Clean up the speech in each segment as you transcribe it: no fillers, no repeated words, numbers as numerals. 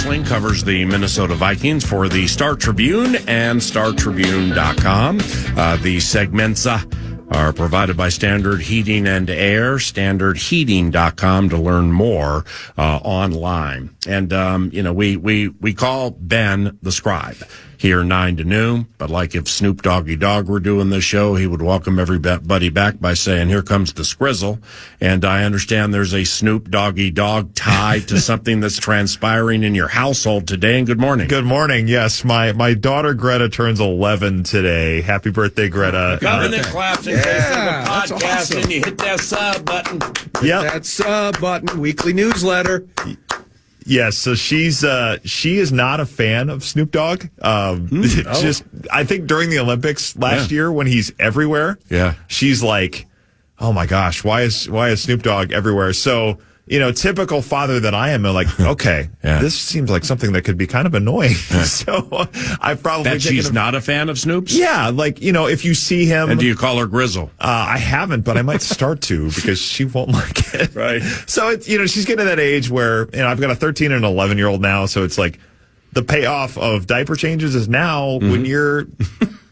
Goessling covers the Minnesota Vikings for the Star Tribune and StarTribune.com. The segments are provided by Standard Heating and Air, StandardHeating.com to learn more online. And, we call Ben the Scribe here 9 to noon, but like if Snoop Doggy Dogg were doing this show, he would welcome everybody back by saying, here comes the Scrizzle. And I understand there's a Snoop Doggy Dogg tie to something that's transpiring in your household today. And good morning. Good morning. Yes, my daughter Greta turns 11 today. Happy birthday, Greta. Government claps in case of the podcast, awesome. And you hit that sub button. Yep. That sub button, weekly newsletter. Yes, so she is not a fan of Snoop Dogg. Just I think during the Olympics last year when he's everywhere, she's like, oh my gosh, why is Snoop Dogg everywhere? So, typical father that I am, I'm like, okay, this seems like something that could be kind of annoying. So I probably that she's not a fan of Snoop's? Yeah, if you see him. And do you call her Grizzle? I haven't, but I might start to because she won't like it. Right. So it's, she's getting to that age where, I've got a 13 and an 11-year-old now. So it's like the payoff of diaper changes is now when you're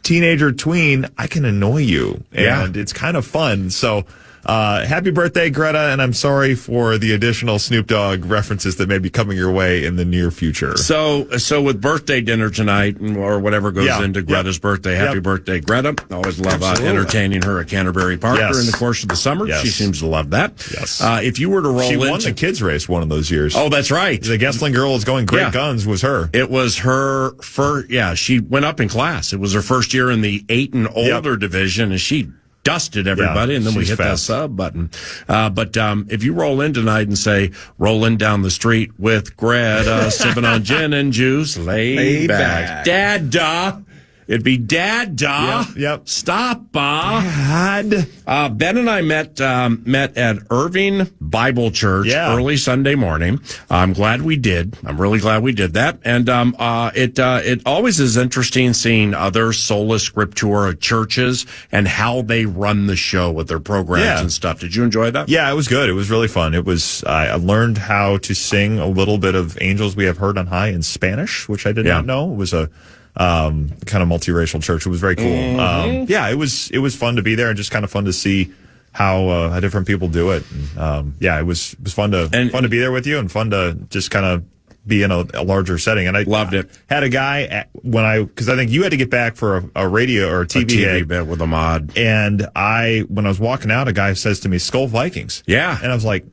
teenager tween, I can annoy you. And it's kind of fun. So, happy birthday, Greta, and I'm sorry for the additional Snoop Dogg references that may be coming your way in the near future. So with birthday dinner tonight, or whatever goes into Greta's birthday, happy birthday, Greta. Always love entertaining her at Canterbury Park in the course of the summer. She seems to love that. Yes. If you were to roll she into... won the kids race one of those years. Oh, that's right. The Goessling girl is going great guns was her. It was her first, she went up in class. It was her first year in the 8 and older division, and she dusted everybody, and then we hit that sub button. But if you roll in tonight and say, rolling down the street with Greta, sipping on gin and juice, lay back. Dad-da. It'd be Dad-da. Yep. Stop, Dad. Ben and I met at Irving Bible Church early Sunday morning. I'm glad we did. I'm really glad we did that. And it always is interesting seeing other sola scriptura churches and how they run the show with their programs and stuff. Did you enjoy that? Yeah, it was good. It was really fun. It was. I learned how to sing a little bit of "Angels We Have Heard on High" in Spanish, which I did not know. It was a kind of multiracial church. It was very cool. It was fun to be there and just kind of fun to see how different people do it. And, it was fun to be there with you and fun to just kind of be in a larger setting. And I loved it. Had a guy because I think you had to get back for a radio or a TV bit with a mod. And when I was walking out, a guy says to me, "Skull Vikings." Yeah. And I was like,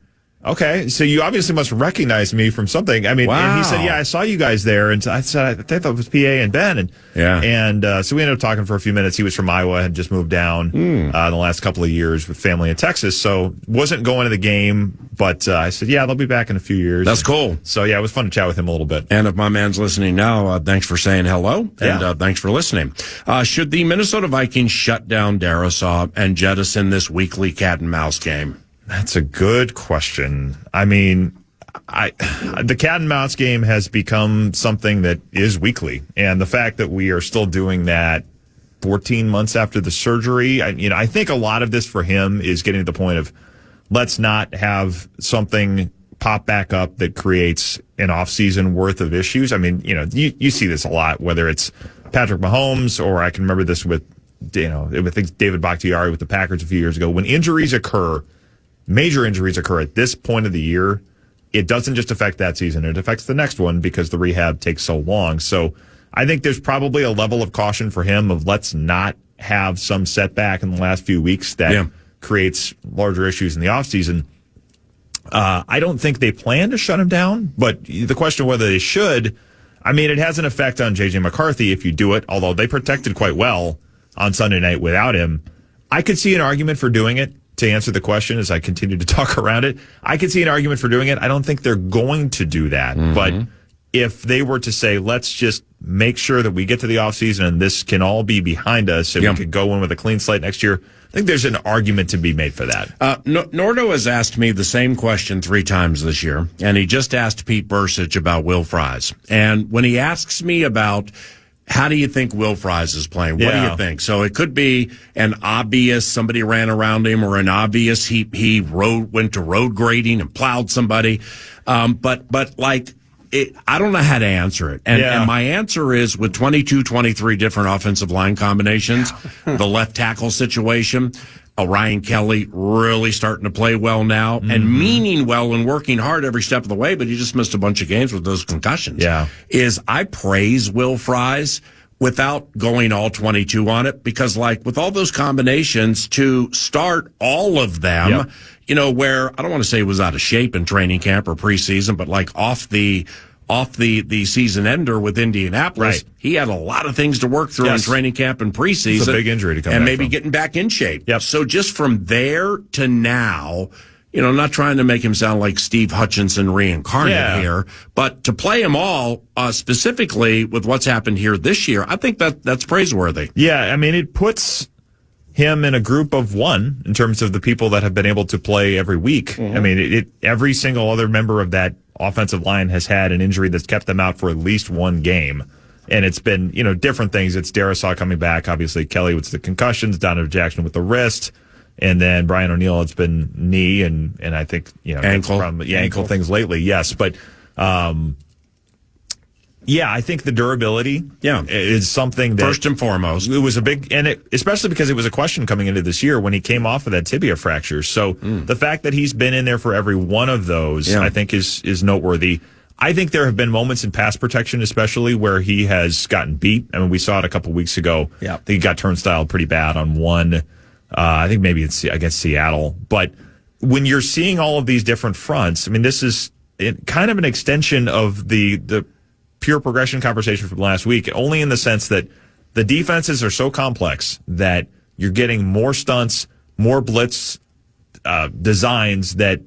okay, so you obviously must recognize me from something. I mean, and he said, "Yeah, I saw you guys there." And I said, "I think that was PA and Ben." And so we ended up talking for a few minutes. He was from Iowa, had just moved down in the last couple of years with family in Texas, so wasn't going to the game. But I said, "Yeah, they'll be back in a few years." That's cool. So it was fun to chat with him a little bit. And if my man's listening now, thanks for saying hello, and thanks for listening. Should the Minnesota Vikings shut down Darisaw and jettison this weekly cat and mouse game? That's a good question. I mean, the cat and mouse game has become something that is weekly, and the fact that we are still doing that 14 months after the surgery, I think a lot of this for him is getting to the point of let's not have something pop back up that creates an off-season worth of issues. I mean, you see this a lot, whether it's Patrick Mahomes or I can remember this with David Bakhtiari with the Packers a few years ago. When major injuries occur at this point of the year, it doesn't just affect that season. It affects the next one because the rehab takes so long. So I think there's probably a level of caution for him of let's not have some setback in the last few weeks that creates larger issues in the offseason. I don't think they plan to shut him down, but the question of whether they should, it has an effect on J.J. McCarthy if you do it, although they protected quite well on Sunday night without him. I could see an argument for doing it. To answer the question as I continue to talk around it, I could see an argument for doing it. I don't think they're going to do that. But if they were to say, let's just make sure that we get to the offseason and this can all be behind us and we could go in with a clean slate next year, I think there's an argument to be made for that. Nordo has asked me the same question 3 times this year, and he just asked Pete Bursich about Will Fries. And when he asks me about how do you think Will Fries is playing? What do you think? So it could be an obvious somebody ran around him, or an obvious he went to road grading and plowed somebody. But like I don't know how to answer it. And my answer is with 22, 23 different offensive line combinations, the left tackle situation, Ryan Kelly really starting to play well now and meaning well and working hard every step of the way, but he just missed a bunch of games with those concussions. Yeah. I praise Will Fries without going all 22 on it, because like with all those combinations, to start all of them, where I don't want to say he was out of shape in training camp or preseason, but like off the season ender with Indianapolis, he had a lot of things to work through in training camp and preseason. It's a big injury to come back and maybe from. getting back in shape. Yep. So just from there to now, not trying to make him sound like Steve Hutchinson reincarnate here, but to play them all, specifically with what's happened here this year, I think that's praiseworthy. Yeah, I mean, it puts him in a group of one in terms of the people that have been able to play every week. I mean, every single other member of that offensive line has had an injury that's kept them out for at least one game. And it's been, different things. It's Darisaw coming back, obviously Kelly with the concussions, Donovan Jackson with the wrist, and then Brian O'Neill, it's been knee and I think, ankle things lately. Yes. But, I think the durability is something that first and foremost. It was a big, especially because it was a question coming into this year when he came off of that tibia fracture. So the fact that he's been in there for every one of those, I think is noteworthy. I think there have been moments in pass protection, especially where he has gotten beat. I mean, we saw it a couple weeks ago. I think he got turnstile pretty bad on one. I think maybe it's against Seattle. But when you're seeing all of these different fronts, I mean, this is kind of an extension of the pure progression conversation from last week, only in the sense that the defenses are so complex that you're getting more stunts, more blitz designs that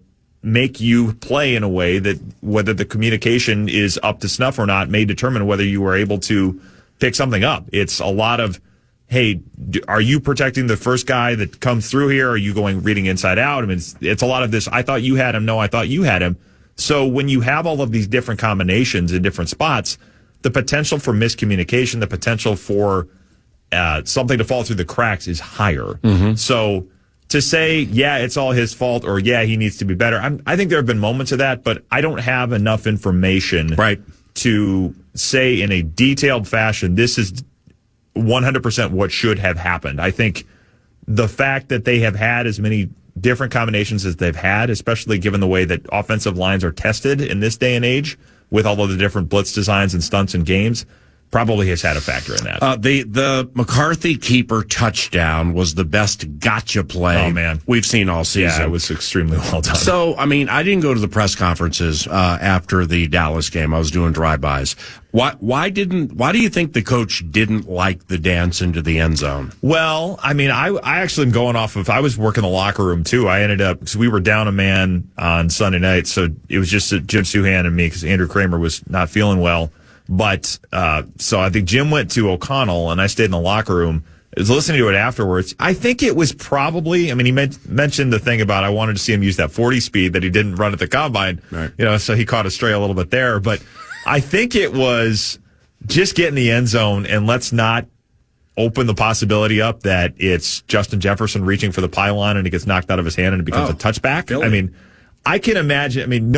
make you play in a way that whether the communication is up to snuff or not may determine whether you are able to pick something up. It's a lot of, hey, are you protecting the first guy that comes through here? Are you reading inside out? I mean, it's a lot of this, I thought you had him. No, I thought you had him. So when you have all of these different combinations in different spots, the potential for miscommunication, the potential for something to fall through the cracks is higher. So to say, it's all his fault or, he needs to be better, I think there have been moments of that, but I don't have enough information to say in a detailed fashion, this is 100% what should have happened. I think the fact that they have had as many different combinations as they've had, especially given the way that offensive lines are tested in this day and age with all of the different blitz designs and stunts and games, probably has had a factor in that. The McCarthy keeper touchdown was the best gotcha play we've seen all season. Yeah, it was extremely well done. So, I mean, I didn't go to the press conferences after the Dallas game. I was doing drive-bys. Why do you think the coach didn't like the dance into the end zone? Well, I mean, I actually am going off of, I was working the locker room too. I ended up, because we were down a man on Sunday night, so it was just Jim Suhan and me because Andrew Kramer was not feeling well. But, so I think Jim went to O'Connell and I stayed in the locker room. I was listening to it afterwards. I think it was probably, I mean, he mentioned the thing about I wanted to see him use that 40 speed that he didn't run at the combine. Right. So he caught a stray a little bit there. But I think it was just get in the end zone and let's not open the possibility up that it's Justin Jefferson reaching for the pylon and he gets knocked out of his hand and it becomes a touchback. Really? I mean, I can imagine, and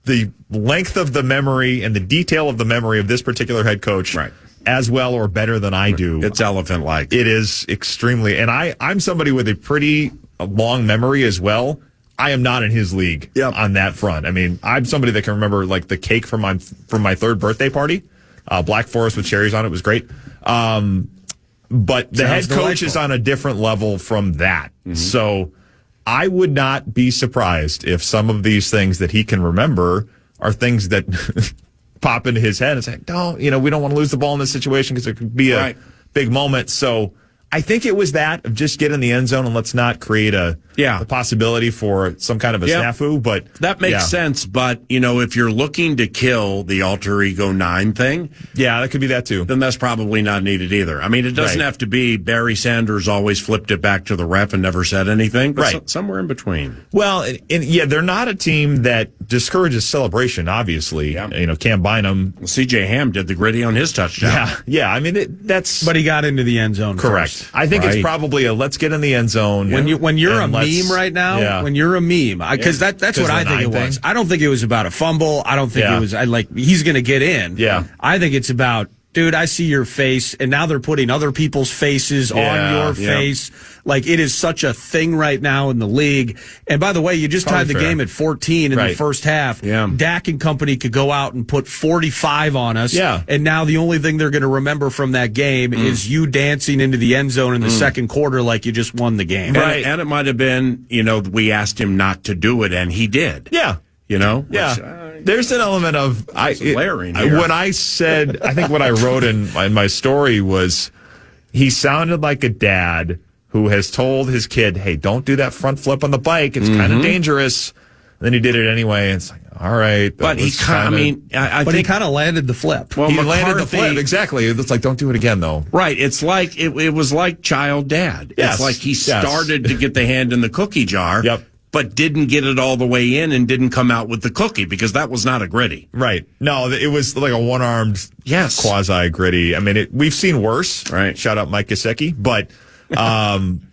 the length of the memory and the detail of the memory of this particular head coach as well or better than I do. It's elephant-like. It is extremely. And I'm somebody with a pretty long memory as well. I am not in his league on that front. I mean, I'm somebody that can remember like the cake from my third birthday party. Black Forest with cherries on it was great. But the head coach is on a different level from that. So I would not be surprised if some of these things that he can remember are things that pop into his head and say, we don't want to lose the ball in this situation because it could be a big moment. So I think it was that of just get in the end zone and let's not create a possibility for some kind of a snafu. But that makes sense. But, if you're looking to kill the alter ego 9 thing. Yeah, that could be that too. Then that's probably not needed either. I mean, it doesn't have to be Barry Sanders always flipped it back to the ref and never said anything. But somewhere in between. Well, they're not a team that discourages celebration, obviously. Cam Bynum. Well, C.J. Ham did the gritty on his touchdown. Yeah. I mean, that's. But he got into the end zone. Correct. First. I think it's probably a let's get in the end zone. When you're a meme right now, when you're a meme, because that's what I think it was. I don't think it was about a fumble. I don't think it was he's going to get in. Yeah. I think it's about, dude, I see your face, and now they're putting other people's faces on your face. Like, it is such a thing right now in the league. And by the way, you just tied the game at 14 in the first half. Yeah. Dak and company could go out and put 45 on us. Yeah. And now the only thing they're going to remember from that game is you dancing into the end zone in the second quarter like you just won the game. Right. And it might have been, we asked him not to do it, and he did. Yeah. There's an element of when I said, I think what I wrote in my story was he sounded like a dad who has told his kid, hey, don't do that front flip on the bike. It's kind of dangerous. And then he did it anyway. And it's like, all right. But he kind of landed the flip. Well, he landed the flip. Exactly. It's like, don't do it again, though. Right. It's like, it was like child dad. Yes. It's like he started to get the hand in the cookie jar. Yep. But didn't get it all the way in and didn't come out with the cookie because that was not a gritty. Right. No, it was like a one-armed quasi gritty. I mean, we've seen worse. Right. Shout out Mike Gesicki. But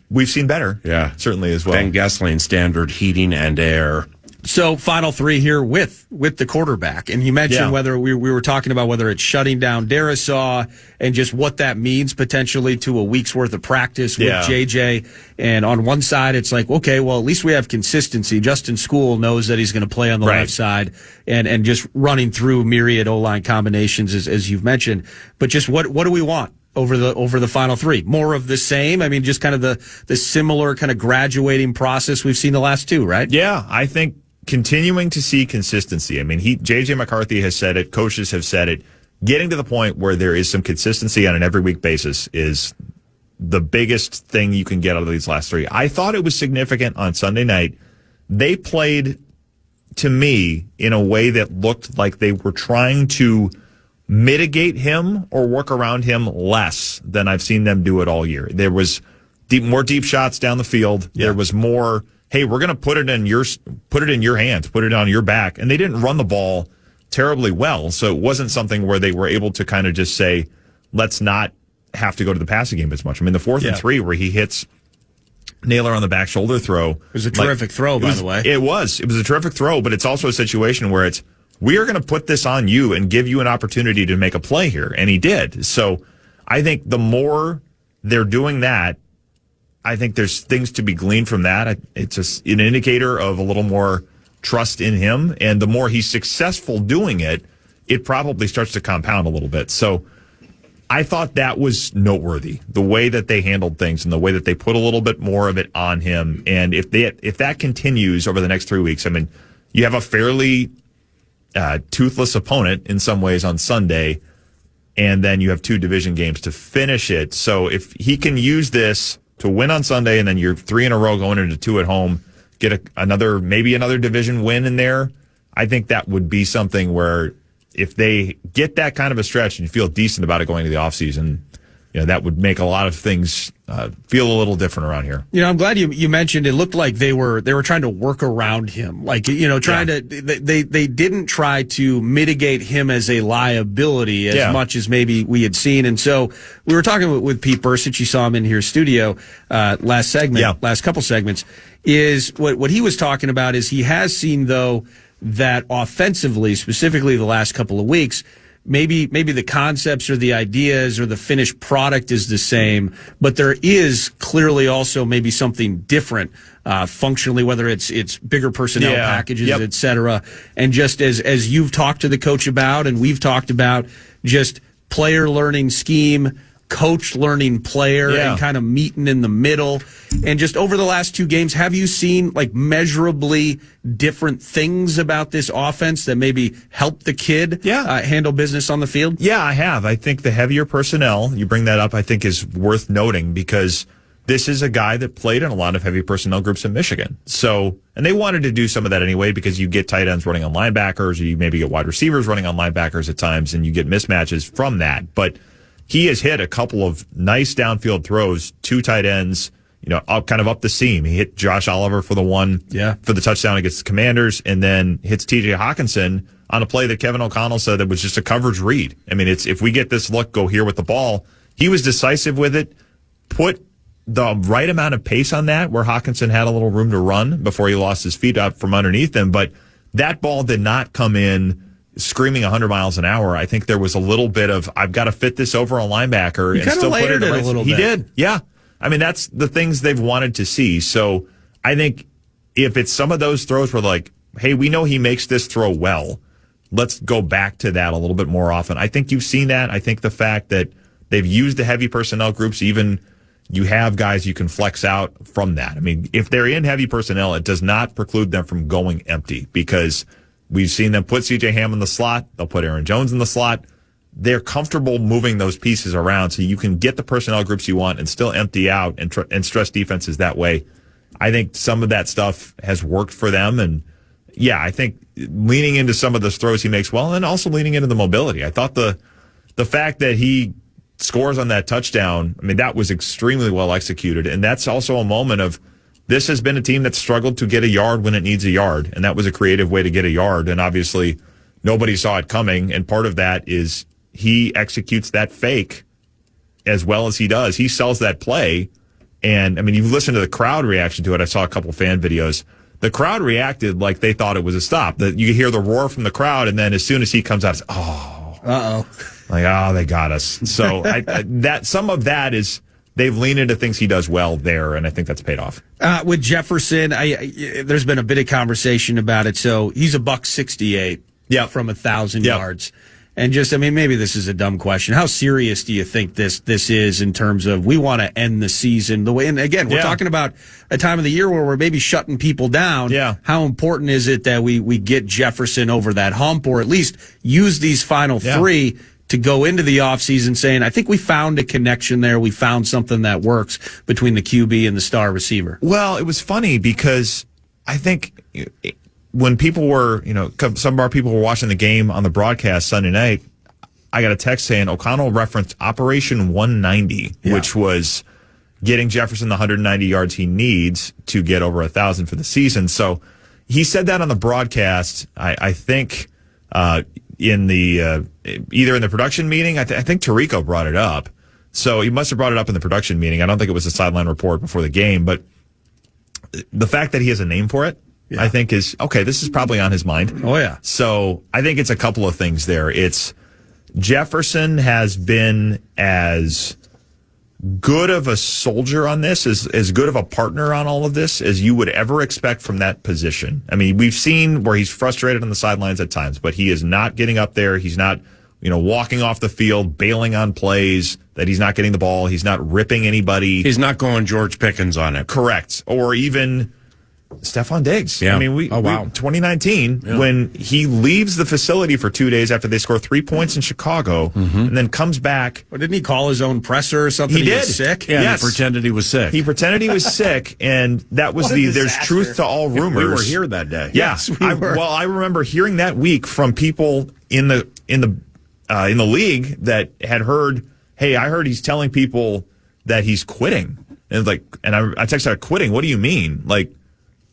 we've seen better. Yeah. Certainly as well. Ben Goessling, Standard Heating and Air. So final three here with the quarterback. And you mentioned whether we were talking about whether it's shutting down Darisaw and just what that means potentially to a week's worth of practice with JJ. And on one side, it's like, okay, well, at least we have consistency. Justin School knows that he's going to play on the left side and just running through myriad O-line combinations as you've mentioned. But just what do we want over the final three? More of the same? I mean, just kind of the similar kind of graduating process we've seen the last two, right? Yeah, I think continuing to see consistency. I mean, JJ McCarthy has said it, coaches have said it. Getting to the point where there is some consistency on an every week basis is the biggest thing you can get out of these last three. I thought it was significant on Sunday night. They played, to me, in a way that looked like they were trying to mitigate him or work around him less than I've seen them do it all year. There was more deep shots down the field. Yeah. There was more, hey, we're going to put it in your hands, put it on your back. And they didn't run the ball terribly well. So it wasn't something where they were able to kind of just say, let's not have to go to the passing game as much. I mean, the 4th and 3 where he hits Naylor on the back shoulder throw. It was a terrific throw, by the way. It was a terrific throw, but it's also a situation where it's, we are going to put this on you and give you an opportunity to make a play here. And he did. So I think the more they're doing that, I think there's things to be gleaned from that. It's an indicator of a little more trust in him. And the more he's successful doing it, it probably starts to compound a little bit. So I thought that was noteworthy, the way that they handled things and the way that they put a little bit more of it on him. And if that continues over the next 3 weeks, I mean, you have a fairly toothless opponent in some ways on Sunday, and then you have 2 division games to finish it. So if he can use this to win on Sunday, and then you're 3 in a row going into 2 at home, get maybe another division win in there, I think that would be something where if they get that kind of a stretch and you feel decent about it going into the offseason, that would make a lot of things feel a little different around here. I'm glad you mentioned it looked like they were trying to work around him. Like, they didn't try to mitigate him as a liability as much as maybe we had seen. And so we were talking with Pete Bursic. You saw him in here studio last couple segments. Is what he was talking about is he has seen, though, that offensively, specifically the last couple of weeks, maybe the concepts or the ideas or the finished product is the same, but there is clearly also maybe something different functionally, whether it's bigger personnel packages, et cetera. And just as you've talked to the coach about and we've talked about, just player learning scheme, coach learning player, and kind of meeting in the middle. And just over the last 2 games, have you seen like measurably different things about this offense that maybe help the kid handle business on the field? Yeah, I have. I think the heavier personnel, you bring that up, I think is worth noting because this is a guy that played in a lot of heavy personnel groups in Michigan. So, and they wanted to do some of that anyway because you get tight ends running on linebackers, or you maybe get wide receivers running on linebackers at times, and you get mismatches from that. But he has hit a couple of nice downfield throws, 2 tight ends, up the seam. He hit Josh Oliver for the touchdown against the Commanders, and then hits TJ Hawkinson on a play that Kevin O'Connell said that was just a coverage read. I mean, it's if we get this look, go here with the ball. He was decisive with it, put the right amount of pace on that, where Hawkinson had a little room to run before he lost his feet up from underneath him. But that ball did not come in screaming 100 miles an hour. I think there was a little bit of, I've got to fit this over a linebacker and still put it in a little bit. He did, yeah. I mean, that's the things they've wanted to see. So I think if it's some of those throws where like, hey, we know he makes this throw well, let's go back to that a little bit more often. I think you've seen that. I think the fact that they've used the heavy personnel groups, even you have guys you can flex out from that. I mean, if they're in heavy personnel, it does not preclude them from going empty, because we've seen them put C.J. Ham in the slot. They'll put Aaron Jones in the slot. They're comfortable moving those pieces around so you can get the personnel groups you want and still empty out and stress defenses that way. I think some of that stuff has worked for them. And, yeah, I think leaning into some of those throws he makes well, and also leaning into the mobility. I thought the fact that he scores on that touchdown, I mean, that was extremely well executed. And that's also a moment of, this has been a team that struggled to get a yard when it needs a yard. And that was a creative way to get a yard. And obviously nobody saw it coming. And part of that is he executes that fake as well as he does. He sells that play. And I mean, you've listened to the crowd reaction to it. I saw a couple fan videos. The crowd reacted like they thought it was a stop. That you hear the roar from the crowd. And then as soon as he comes out, it's, like, they got us. So that some of that is they've leaned into things he does well there, and I think that's paid off. With Jefferson, there's been a bit of conversation about it. So he's $168 from 1,000 yards. And just, I mean, maybe this is a dumb question. How serious do you think this is in terms of we want to end the season the way? And again, we're talking about a time of the year where we're maybe shutting people down. Yeah. How important is it that we get Jefferson over that hump, or at least use these final three to go into the offseason saying, I think we found a connection there. We found something that works between the QB and the star receiver. Well, it was funny because I think when people were, some of our people were watching the game on the broadcast Sunday night, I got a text saying O'Connell referenced Operation 190, which was getting Jefferson the 190 yards he needs to get over 1,000 for the season. So he said that on the broadcast, I think, in the either in the production meeting. I think Tirico brought it up. So he must have brought it up in the production meeting. I don't think it was a sideline report before the game, but the fact that he has a name for it, I think is, okay, this is probably on his mind. Oh, yeah. So I think it's a couple of things there. It's Jefferson has been as good of a soldier on this, as good of a partner on all of this as you would ever expect from that position. I mean, we've seen where he's frustrated on the sidelines at times, but he is not getting up there. He's not, walking off the field, bailing on plays that he's not getting the ball. He's not ripping anybody. He's not going George Pickens on it. Correct. Or even Stephon Diggs. Yeah. I mean, 2019, when he leaves the facility for 2 days after they score 3 points in Chicago, and then comes back. Well, didn't he call his own presser or something? He did. Was sick? Yeah, yes. He pretended he was sick. He pretended he was sick, and that was there's truth to all rumors. We were here that day. Yeah. Yes, we were. I remember hearing that week from people in the league that had heard, hey, I heard he's telling people that he's quitting. And I texted her, quitting? What do you mean? Like,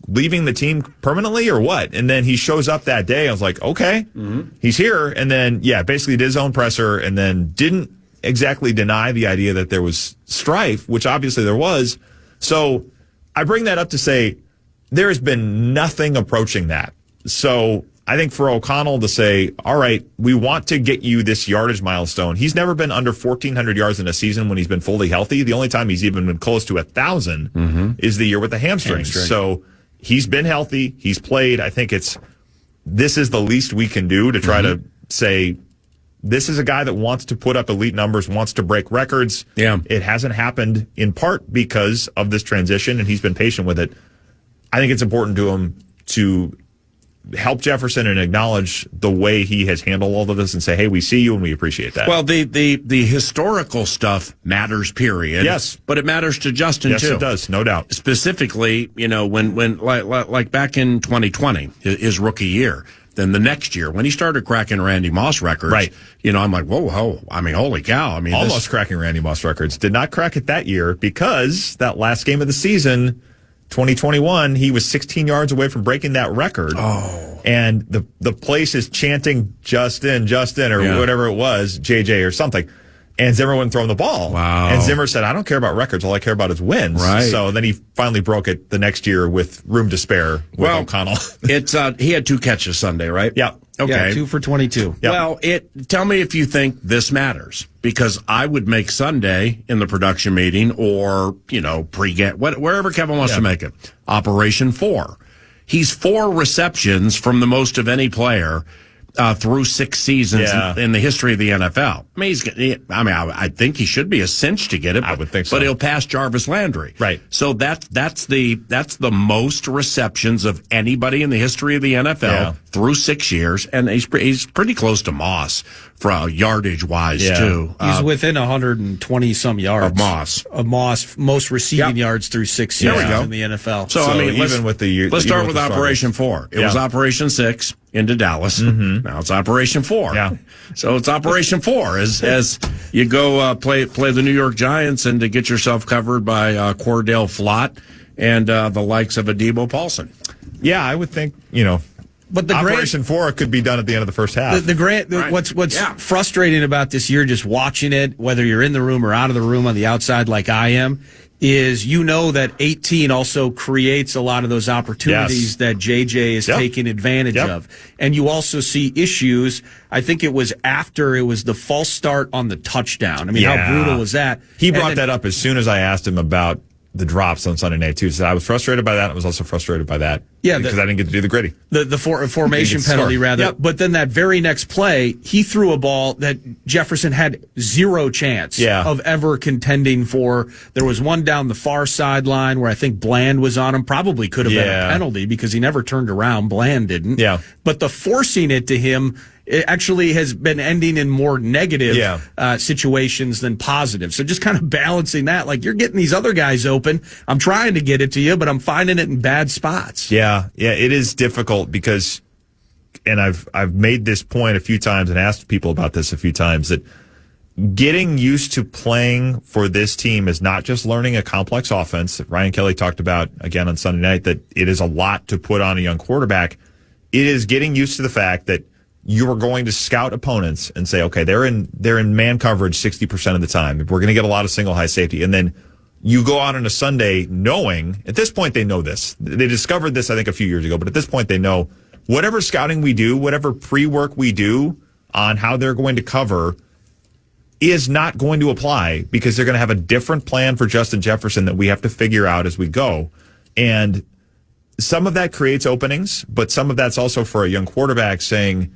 leaving the team permanently or what? And then he shows up that day. I was like, okay, he's here. And then, basically did his own presser and then didn't exactly deny the idea that there was strife, which obviously there was. So I bring that up to say there has been nothing approaching that. So I think for O'Connell to say, all right, we want to get you this yardage milestone. He's never been under 1,400 yards in a season when he's been fully healthy. The only time he's even been close to 1,000 is the year with the hamstring. So he's been healthy. He's played. I think this is the least we can do to try to say this is a guy that wants to put up elite numbers, wants to break records. Yeah. It hasn't happened in part because of this transition, and he's been patient with it. I think it's important to him to help Jefferson and acknowledge the way he has handled all of this and say, hey, we see you and we appreciate that. Well, the historical stuff matters, period. Yes. But it matters to Justin, yes, too. Yes, it does, no doubt. Specifically, when like back in 2020, his rookie year, then the next year, when he started cracking Randy Moss records, right. I'm like, whoa, I mean, holy cow. I mean, almost cracking Randy Moss records. Did not crack it that year because that last game of the season, 2021, he was 16 yards away from breaking that record. Oh. And the place is chanting Justin, or whatever it was, JJ or something. And Zimmer wouldn't throw him the ball. Wow. And Zimmer said, I don't care about records. All I care about is wins. Right. So then he finally broke it the next year with room to spare with O'Connell. He had 2 catches Sunday, right? Yeah. Okay. Yeah, 2 for 22. Yep. Well, tell me if you think this matters, because I would make Sunday in the production meeting or, pre-game, wherever Kevin wants to make it, Operation 4. He's 4 receptions from the most of any player through 6 seasons in the history of the NFL. I think he should be a cinch to get it. I would think so. But he'll pass Jarvis Landry. Right. So that's the most receptions of anybody in the history of the NFL through 6 years, and he's pretty close to Moss for yardage wise too. He's within 120 some yards of Moss. Most receiving yards through 6 seasons in the NFL. So even with the let's start with Operation 4. It was Operation 6 into Dallas. Mm-hmm. Now it's Operation 4. Yeah. So it's Operation 4 as you go play the New York Giants and to get yourself covered by Cordell Flott and the likes of Adebo Paulson. Yeah, I would think, But the Operation 4 could be done at the end of the first half. What's frustrating about this year, just watching it, whether you're in the room or out of the room on the outside like I am, is that 18 also creates a lot of those opportunities that JJ is taking advantage of. And you also see issues. I think it was the false start on the touchdown. How brutal was that? He brought that up as soon as I asked him about the drops on Sunday night too. So I was frustrated by that. I was also frustrated by that. Yeah, because I didn't get to do the gritty. The formation penalty, rather. Yep. But then that very next play, he threw a ball that Jefferson had zero chance of ever contending for. There was one down the far sideline where I think Bland was on him. Probably could have been a penalty because he never turned around. Bland didn't. Yeah. But the forcing it to him, it actually has been ending in more negative situations than positive. So just kind of balancing that. Like, you're getting these other guys open. I'm trying to get it to you, but I'm finding it in bad spots. Yeah, it is difficult because, and I've made this point a few times and asked people about this a few times, that getting used to playing for this team is not just learning a complex offense. Ryan Kelly talked about, again, on Sunday night, that it is a lot to put on a young quarterback. It is getting used to the fact that you are going to scout opponents and say, okay, they're in man coverage 60% of the time. We're going to get a lot of single high safety. And then you go out on a Sunday knowing, at this point they know this. They discovered this, I think, a few years ago, but at this point they know whatever scouting we do, whatever pre-work we do on how they're going to cover is not going to apply because they're going to have a different plan for Justin Jefferson that we have to figure out as we go. And some of that creates openings, but some of that's also for a young quarterback saying,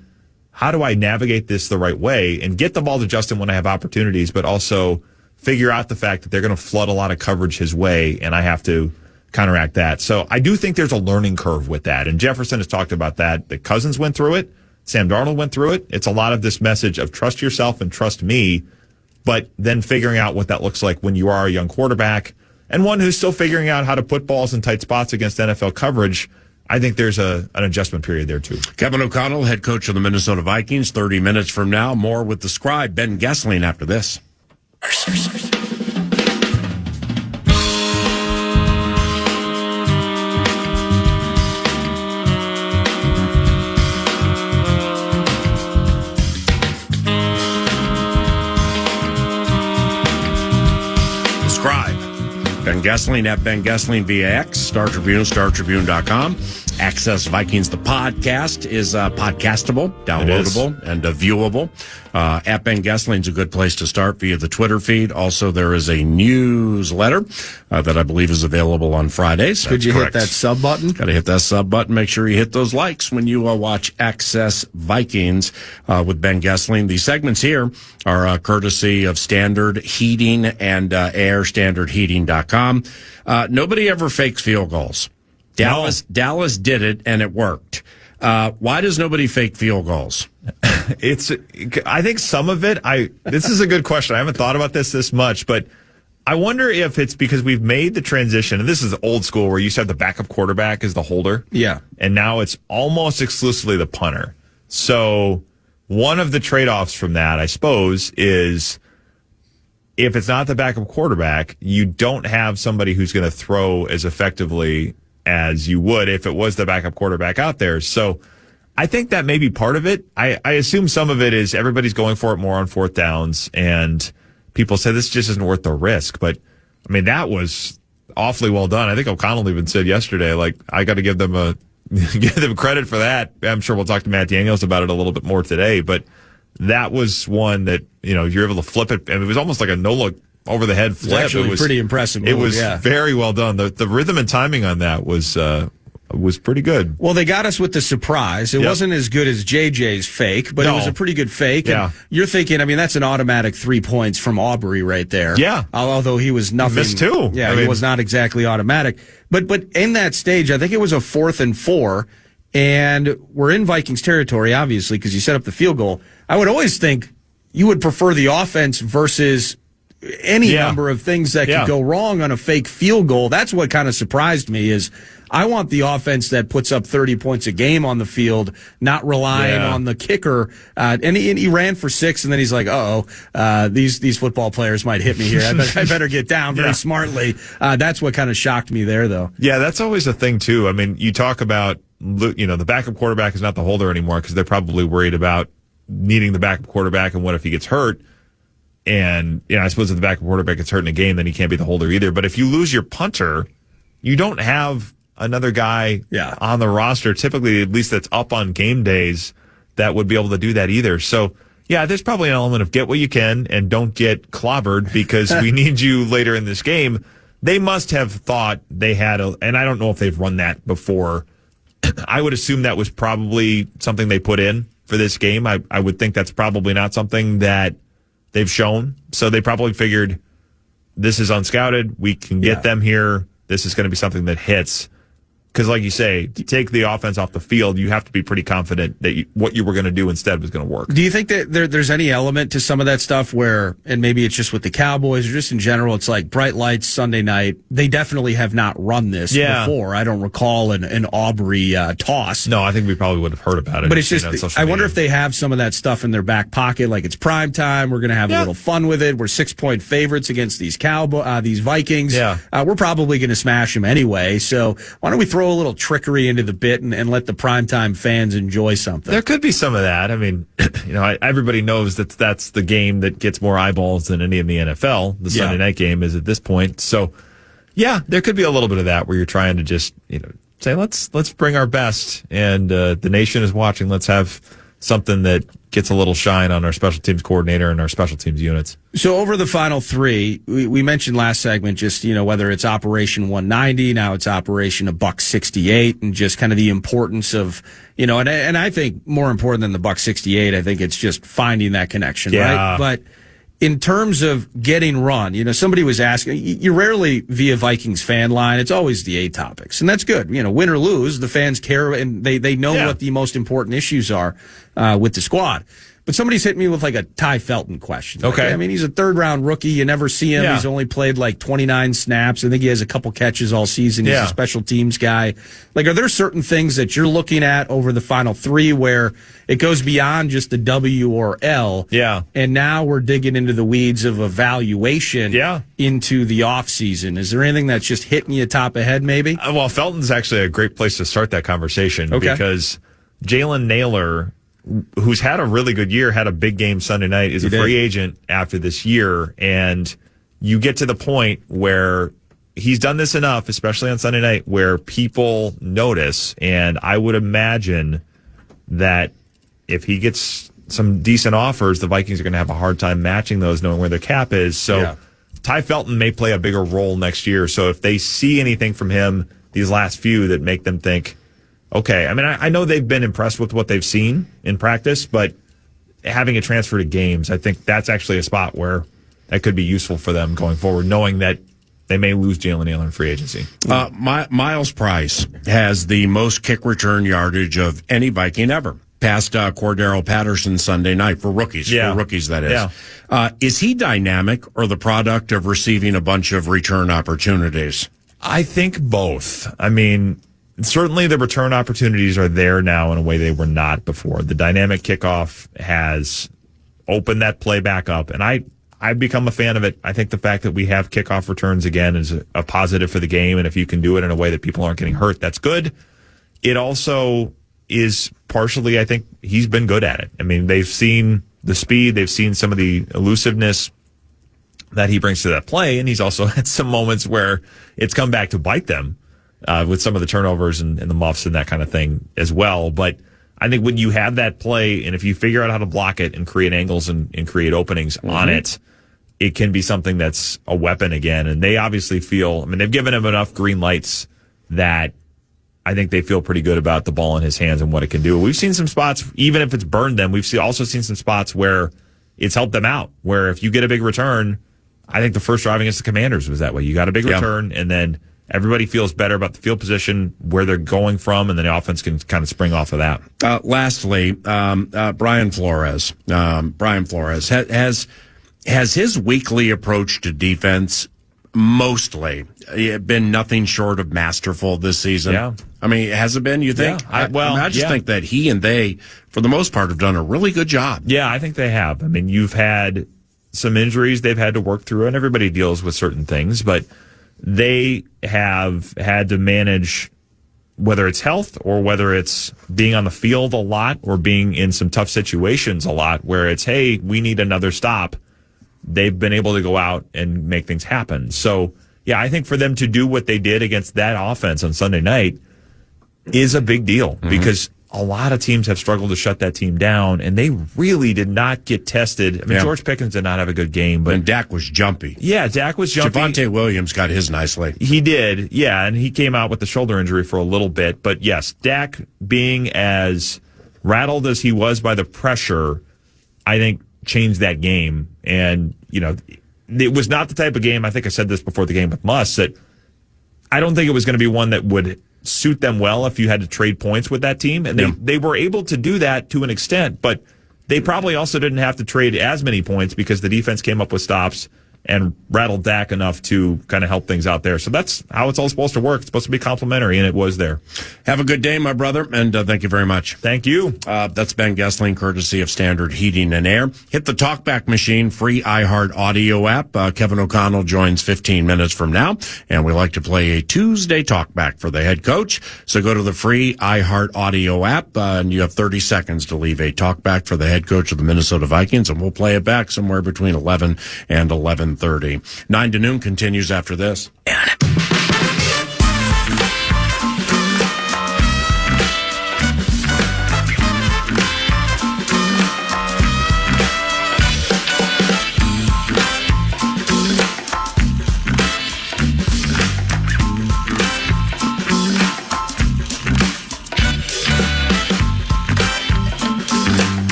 how do I navigate this the right way and get the ball to Justin when I have opportunities, but also figure out the fact that they're going to flood a lot of coverage his way, and I have to counteract that. So I do think there's a learning curve with that, and Jefferson has talked about that. The Cousins went through it. Sam Darnold went through it. It's a lot of this message of trust yourself and trust me, but then figuring out what that looks like when you are a young quarterback and one who's still figuring out how to put balls in tight spots against NFL coverage. I think there's an adjustment period there, too. Kevin O'Connell, head coach of the Minnesota Vikings, 30 minutes from now. More with the scribe, Ben Goessling, after this. The scribe. Ben Goessling at Ben Goessling via X, Star Tribune, StarTribune.com. Access Vikings, the podcast, is podcastable, downloadable, and viewable. At Ben Goessling's a good place to start via the Twitter feed. Also, there is a newsletter that I believe is available on Fridays. Could you hit that sub button? Got to hit that sub button. Make sure you hit those likes when you watch Access Vikings with Ben Goessling. The segments here are courtesy of Standard Heating and Air, standardheating.com. Nobody ever fakes field goals. Dallas did it, and it worked. Why does nobody fake field goals? I think some of it, this is a good question. I haven't thought about this much, but I wonder if it's because we've made the transition, and this is old school where you said the backup quarterback is the holder. Yeah. And now it's almost exclusively the punter. So one of the trade-offs from that, I suppose, is if it's not the backup quarterback, you don't have somebody who's going to throw as effectively as you would if it was the backup quarterback out there. So I think that may be part of it. I assume some of it is everybody's going for it more on fourth downs, and people say this just isn't worth the risk. But, I mean, that was awfully well done. I think O'Connell even said yesterday, like, I got to give them credit for that. I'm sure we'll talk to Matt Daniels about it a little bit more today, but that was one that, you're able to flip it. And it was almost like a no-look over-the-head flip. It was pretty impressive move, It was very well done. The rhythm and timing on that was pretty good. Well, they got us with the surprise. It wasn't as good as JJ's fake, but it was a pretty good fake. Yeah. And you're thinking, I mean, that's an automatic 3 points from Aubrey right there. Yeah. Although he was nothing. Missed two. Yeah, he was not exactly automatic. But in that stage, I think it was a 4th and 4, and we're in Vikings territory, obviously, because you set up the field goal. I would always think you would prefer the offense versus any number of things that could go wrong on a fake field goal. That's what kind of surprised me is I want the offense that puts up 30 points a game on the field, not relying on the kicker. And he ran for 6, and then he's like, these football players might hit me here. I better get down very smartly. That's what kind of shocked me there, though. Yeah, that's always a thing, too. I mean, you talk about, the backup quarterback is not the holder anymore because they're probably worried about needing the backup quarterback and what if he gets hurt. And, I suppose if the backup quarterback gets hurt in a game, then he can't be the holder either. But if you lose your punter, you don't have another guy on the roster, typically, at least that's up on game days, that would be able to do that either. So, there's probably an element of get what you can and don't get clobbered because we need you later in this game. They must have thought they had and I don't know if they've run that before. I would assume that was probably something they put in for this game. I would think that's probably not something that they've shown. So they probably figured this is unscouted. We can get them here. This is going to be something that hits. Because like you say, to take the offense off the field, you have to be pretty confident that what you were going to do instead was going to work. Do you think that there's any element to some of that stuff where, and maybe it's just with the Cowboys or just in general, it's like bright lights Sunday night. They definitely have not run this before. I don't recall an Aubrey toss. No, I think we probably would have heard about it. But it's just, I wonder if they have some of that stuff in their back pocket. Like it's prime time. We're going to have a little fun with it. We're 6-point favorites against these these Vikings. We're probably going to smash them anyway. So why don't we throw a little trickery into the bit and let the primetime fans enjoy something? There could be some of that. I mean, everybody knows that's the game that gets more eyeballs than any in the NFL. The Sunday night game is at this point. So, there could be a little bit of that where you're trying to just, say, let's bring our best, and the nation is watching. Let's have something that gets a little shine on our special teams coordinator and our special teams units. So over the final 3, we mentioned last segment just, whether it's Operation 190, now it's Operation $168, and just kind of the importance of, and I think more important than the $168, I think it's just finding that connection, right? But in terms of getting run, somebody was asking, you rarely via Vikings fan line, it's always the A topics, and that's good. Win or lose, the fans care, and they know what the most important issues are with the squad. But somebody's hit me with like a Ty Felton question. Okay. I mean, he's a 3rd-round rookie. You never see him. He's only played like 29 snaps. I think he has a couple catches all season. He's a special teams guy. Like, are there certain things that you're looking at over the final 3 where it goes beyond just the W or L? Yeah. And now we're digging into the weeds of evaluation into the offseason. Is there anything that's just hitting you top of head maybe? Well, Felton's actually a great place to start that conversation because Jalen Naylor, who's had a really good year, had a big game Sunday night, is a free agent after this year. And you get to the point where he's done this enough, especially on Sunday night, where people notice. And I would imagine that if he gets some decent offers, the Vikings are going to have a hard time matching those, knowing where their cap is. So Ty Felton may play a bigger role next year. So if they see anything from him these last few that make them think, okay, I mean, I know they've been impressed with what they've seen in practice, but having a transfer to games, I think that's actually a spot where that could be useful for them going forward, knowing that they may lose Jalen Naylor in free agency. Miles Price has the most kick return yardage of any Viking ever, past Cordero Patterson Sunday night for rookies. For rookies, that is. Is he dynamic or the product of receiving a bunch of return opportunities? I think both. I mean, certainly the return opportunities are there now in a way they were not before. The dynamic kickoff has opened that play back up, and I've become a fan of it. I think the fact that we have kickoff returns again is a positive for the game, and if you can do it in a way that people aren't getting hurt, that's good. It also is partially, I think, he's been good at it. I mean, they've seen the speed, they've seen some of the elusiveness, that he brings to that play. And he's also had some moments where it's come back to bite them with some of the turnovers and the muffs and that kind of thing as well. But I think when you have that play, and if you figure out how to block it and create angles and create openings on it, it can be something that's a weapon again. And they obviously feel, I mean, they've given him enough green lights that I think they feel pretty good about the ball in his hands and what it can do. We've seen some spots, even if it's burned them, also seen some spots where it's helped them out, where if you get a big return, I think the first drive against the Commanders was that way. You got a big return, and then everybody feels better about the field position, where they're going from, and then the offense can kind of spring off of that. Lastly, Brian Flores. Brian Flores has his weekly approach to defense mostly been nothing short of masterful this season. Yeah. I mean, has it been, you think? Yeah. I just think that he and they, for the most part, have done a really good job. Yeah, I think they have. I mean, you've had some injuries they've had to work through, and everybody deals with certain things, but they have had to manage, whether it's health or whether it's being on the field a lot or being in some tough situations a lot, where it's, hey, we need another stop. They've been able to go out and make things happen. So, yeah, I think for them to do what they did against that offense on Sunday night is a big deal, because a lot of teams have struggled to shut that team down, and they really did not get tested. I mean, George Pickens did not have a good game, but and Dak was jumpy. Yeah, Dak was jumpy. Javonte Williams got his nicely. He did, yeah, and he came out with the shoulder injury for a little bit. But yes, Dak being as rattled as he was by the pressure, I think changed that game. And, you know, it was not the type of game, I think I said this before the game with Muss, that I don't think it was going to be one that would suit them well if you had to trade points with that team. And they were able to do that to an extent, but they probably also didn't have to trade as many points because the defense came up with stops and rattled Dak enough to kind of help things out there. So that's how it's all supposed to work. It's supposed to be complimentary, and it was there. Have a good day, my brother, and thank you very much. Thank you. That's Ben Goessling, courtesy of Standard Heating and Air. Hit the TalkBack machine, free iHeart audio app. Kevin O'Connell joins 15 minutes from now, and we like to play a Tuesday TalkBack for the head coach. So go to the free iHeart audio app, and you have 30 seconds to leave a TalkBack for the head coach of the Minnesota Vikings, and we'll play it back somewhere between 11 and 11:30. 9 to noon continues after this.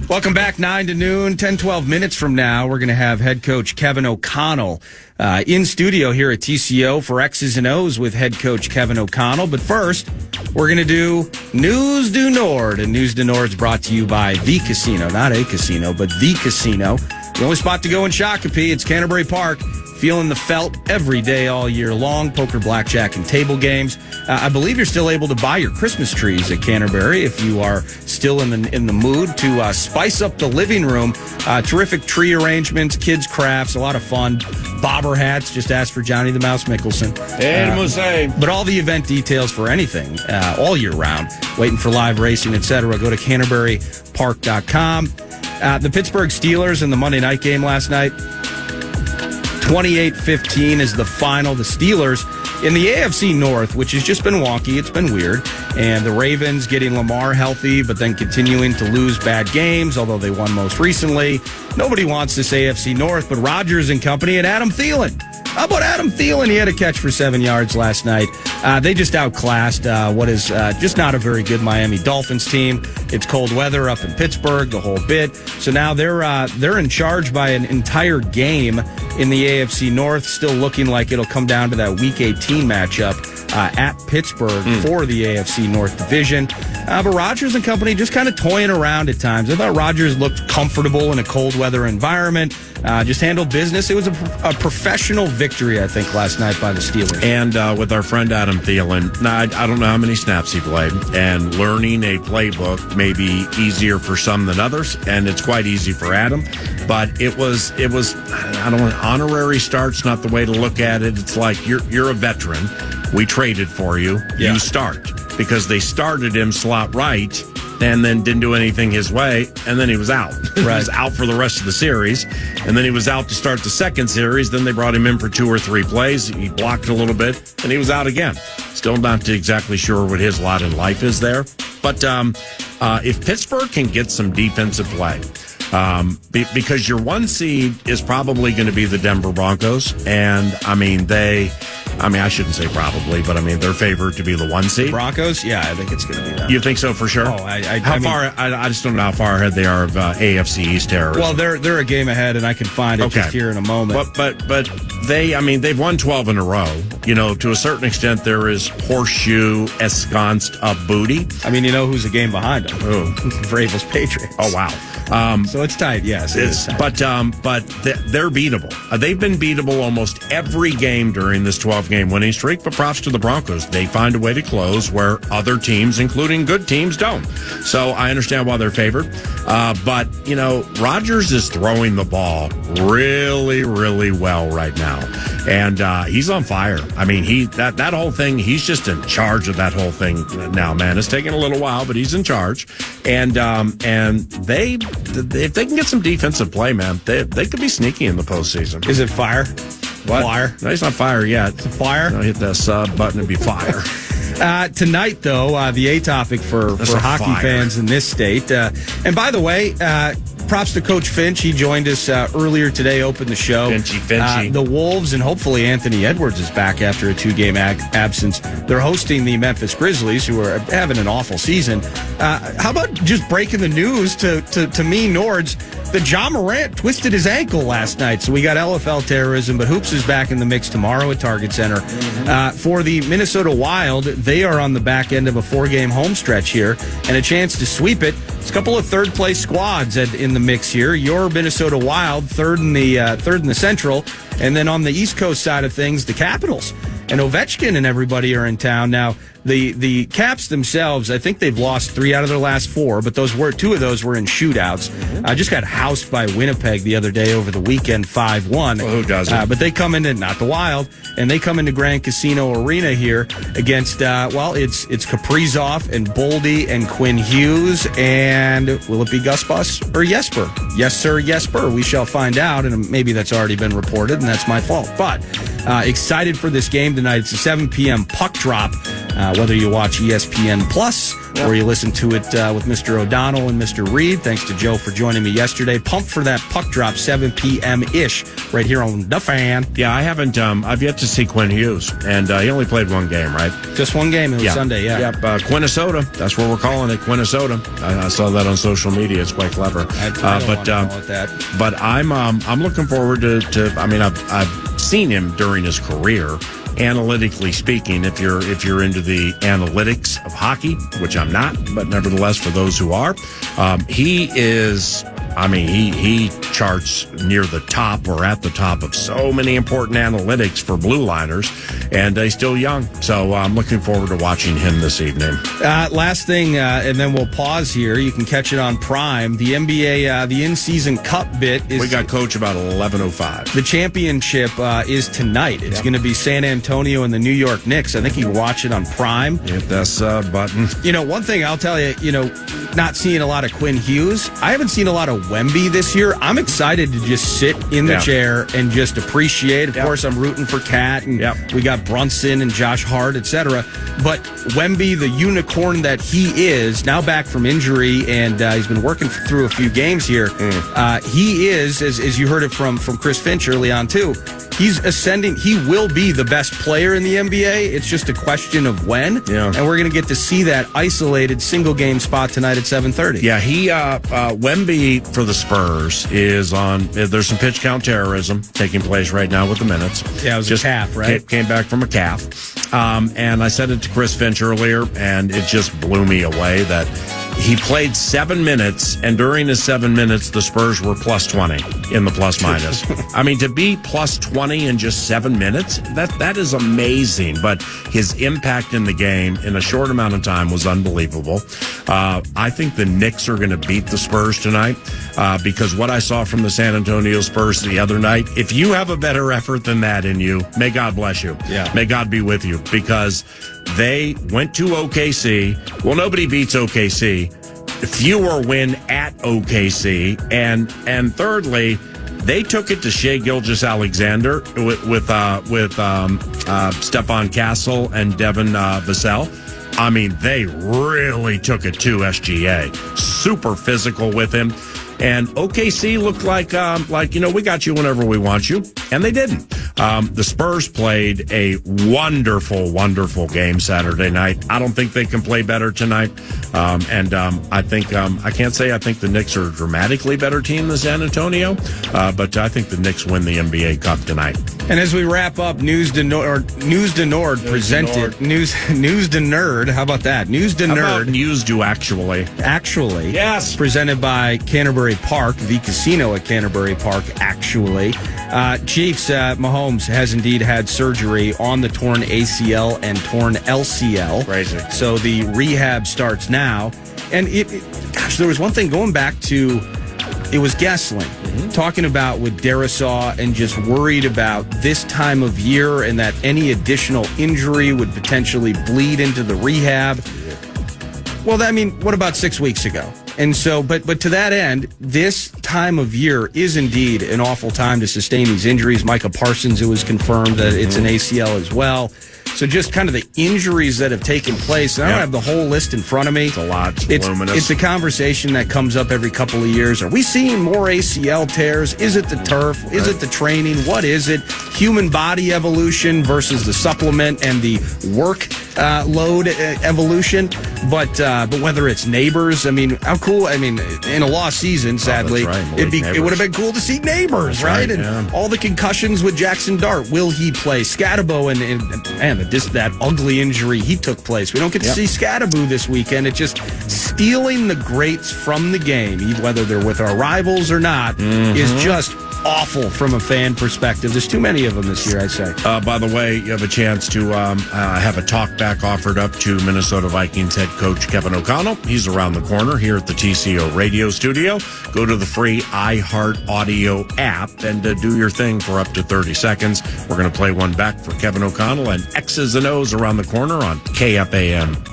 Welcome back, 9 to noon, 10, 12 minutes from now. We're going to have head coach Kevin O'Connell in studio here at TCO for X's and O's with head coach Kevin O'Connell. But first, we're going to do News du Nord. And News du Nord is brought to you by The Casino. Not a casino, but The Casino. The only spot to go in Shakopee, it's Canterbury Park. Feeling the felt every day all year long. Poker, blackjack, and table games. I believe you're still able to buy your Christmas trees at Canterbury if you are still in the mood to spice up the living room. Terrific tree arrangements, kids' crafts, a lot of fun. Bobber hats. Just ask for Johnny the Mouse Mickelson. But all the event details for anything all year round. Waiting for live racing, etc. Go to CanterburyPark.com. The Pittsburgh Steelers in the Monday night game last night. 28-15 is the final. The Steelers in the AFC North, which has just been wonky. It's been weird. And the Ravens getting Lamar healthy, but then continuing to lose bad games, although they won most recently. Nobody wants this AFC North, but Rodgers and company and Adam Thielen. How about Adam Thielen? He had a catch for 7 yards last night. They just outclassed what is just not a very good Miami Dolphins team. It's cold weather up in Pittsburgh, the whole bit. So now they're in charge by an entire game in the AFC North, still looking like it'll come down to that Week 18 matchup at Pittsburgh for the AFC North division. But Rodgers and company just kind of toying around at times. I thought Rodgers looked comfortable in a cold weather environment, just handled business. It was a professional victory, I think, last night by the Steelers. And with our friend Adam Thielen, now, I don't know how many snaps he played, and learning a playbook may be easier for some than others, and it's quite easy for Adam. But it was I don't want honorary start's not the way to look at it. It's like you're a veteran. We traded for you. Yeah. You start. Because they started him slot right, and then didn't do anything his way, and then he was out. He was out for the rest of the series, and then he was out to start the second series. Then they brought him in for 2 or 3 plays. He blocked a little bit, and he was out again. Still not exactly sure what his lot in life is there. But if Pittsburgh can get some defensive play, because your 1 seed is probably going to be the Denver Broncos, and I shouldn't say probably, but they're favored to be the 1 seed. Broncos? Yeah, I think it's going to be them. You think so for sure? Oh, how far? I just don't know how far ahead they are of AFC East terrorism. Well, they're a game ahead, and I can find it just here in a moment. But they've won 12 in a row. To a certain extent, there is horseshoe ensconced up booty. You know who's a game behind them? Who? Vrabel's Patriots. Oh wow. So it's tight. Yes, it is tight. But they're beatable. They've been beatable almost every game during this 12-game winning streak. But props to the Broncos. They find a way to close where other teams, including good teams, don't. So I understand why they're favored. But Rodgers is throwing the ball really, really well right now, and he's on fire. That whole thing. He's just in charge of that whole thing now, man. It's taking a little while, but he's in charge. And if they can get some defensive play, man, they could be sneaky in the postseason. Is it fire? What? Fire? No, it's not fire yet. It's fire? No, hit that sub button and be fire. Tonight, though, the A topic for hockey fans in this state. And by the way, props to Coach Finch. He joined us earlier today, opened the show. Finchy. The Wolves, and hopefully Anthony Edwards is back after a 2-game absence. They're hosting the Memphis Grizzlies, who are having an awful season. How about just breaking the news to me, Nords, that John Morant twisted his ankle last night. So we got LFL terrorism, but Hoops is back in the mix tomorrow at Target Center. For the Minnesota Wild, they are on the back end of a 4-game home stretch here and a chance to sweep it. It's a couple of third-place squads in the mix here. Your Minnesota Wild, third in the Central, and then on the East Coast side of things, the Capitals. And Ovechkin and everybody are in town. Now, the Caps themselves, I think they've lost 3 out of their last 4, but 2 of those were in shootouts. Just got housed by Winnipeg the other day over the weekend, 5-1. Well, who doesn't? But they come into, not the Wild, and they come into Grand Casino Arena here against, it's Kaprizov and Boldy and Quinn Hughes, and will it be Gus Bus or Jesper? Yes, sir, Jesper. We shall find out, and maybe that's already been reported, and that's my fault. But excited for this game tonight. It's a 7 p.m. puck drop. Whether you watch ESPN Plus or you listen to it with Mr. O'Donnell and Mr. Reed. Thanks to Joe for joining me yesterday. Pumped for that puck drop, 7 p.m.-ish, right here on The Fan. Yeah, I haven't. I've yet to see Quinn Hughes, and he only played 1 game, right? Just 1 game. It was Sunday, yeah. Yep, Quinnesota. That's what we're calling it, Quinnesota. I saw that on social media. It's quite clever. I don't want to call it that. But I'm looking forward to I've seen him during his career. Analytically speaking, if you're into the analytics of hockey, which I'm not, but nevertheless, for those who are, he is. He charts near the top or at the top of so many important analytics for blue liners, and he's still young. So I'm looking forward to watching him this evening. Last thing, and then we'll pause here. You can catch it on Prime. The NBA, the in-season cup bit is. We got Coach about 11:05. The championship is tonight. It's going to be San Antonio and the New York Knicks. I think you can watch it on Prime. Hit that sub button. One thing I'll tell you, not seeing a lot of Quinn Hughes. I haven't seen a lot of Wemby this year. I'm excited to just sit in the chair and just appreciate. Of course, I'm rooting for Cat, and we got Brunson and Josh Hart, etc. But Wemby, the unicorn that he is, now back from injury, and he's been working through a few games here. He is, as you heard it from Chris Finch early on too, he's ascending. He will be the best player in the NBA. It's just a question of when. And we're going to get to see that isolated single game spot tonight at 7:30. Yeah, Wemby for the Spurs is on. There's some pitch count terrorism taking place right now with the minutes. Yeah, it was just a calf, right? Came back from a calf. And I said it to Chris Finch earlier, and it just blew me away that he played 7 minutes, and during his 7 minutes, the Spurs were plus 20 in the plus minus. To be plus 20 in just 7 minutes, that is amazing. But his impact in the game in a short amount of time was unbelievable. I think the Knicks are going to beat the Spurs tonight because what I saw from the San Antonio Spurs the other night, if you have a better effort than that in you, may God bless you. Yeah. May God be with you, because they went to OKC. Well, nobody beats OKC, fewer win at OKC, and thirdly, they took it to Shai Gilgeous-Alexander with Stephon Castle and Devin Vassell. I mean, they really took it to SGA. Super physical with him. And OKC looked like, we got you whenever we want you. And they didn't. The Spurs played a wonderful, wonderful game Saturday night. I don't think they can play better tonight. I think, I can't say I think the Knicks are a dramatically better team than San Antonio, but I think the Knicks win the NBA Cup tonight. And as we wrap up, News to Nord presented. News to Nerd. How about that? News to Nerd. How about News to Actually? Actually. Yes. Presented by Canterbury Park, the casino at Canterbury Park, actually. Chiefs, Mahomes has indeed had surgery on the torn ACL and torn LCL. Crazy. So the rehab starts now. And there was one thing going back to, it was Goessling talking about with Darisaw and just worried about this time of year and that any additional injury would potentially bleed into the rehab. Well, what about 6 weeks ago? And so, but to that end, this time of year is indeed an awful time to sustain these injuries. Micah Parsons, it was confirmed that it's an ACL as well. So just kind of the injuries that have taken place. And I don't have the whole list in front of me. It's a lot. It's voluminous. It's a conversation that comes up every couple of years. Are we seeing more ACL tears? Is it the turf? Is it the training? What is it? Human body evolution versus the supplement and the work load evolution. But whether it's neighbors, how cool. In a lost season, sadly, it would have been cool to see neighbors, right? And all the concussions with Jackson Dart. Will he play? Scatabo and that ugly injury he took place. We don't get to see Scatabo this weekend. It's just stealing the greats from the game, whether they're with our rivals or not, is just awful from a fan perspective. There's too many of them this year, I'd say. By the way, you have a chance to have a talk back offered up to Minnesota Vikings head coach Kevin O'Connell. He's around the corner here at the TCO radio studio. Go to the free iHeart Audio app and do your thing for up to 30 seconds. We're going to play one back for Kevin O'Connell and X's and O's around the corner on KFAN.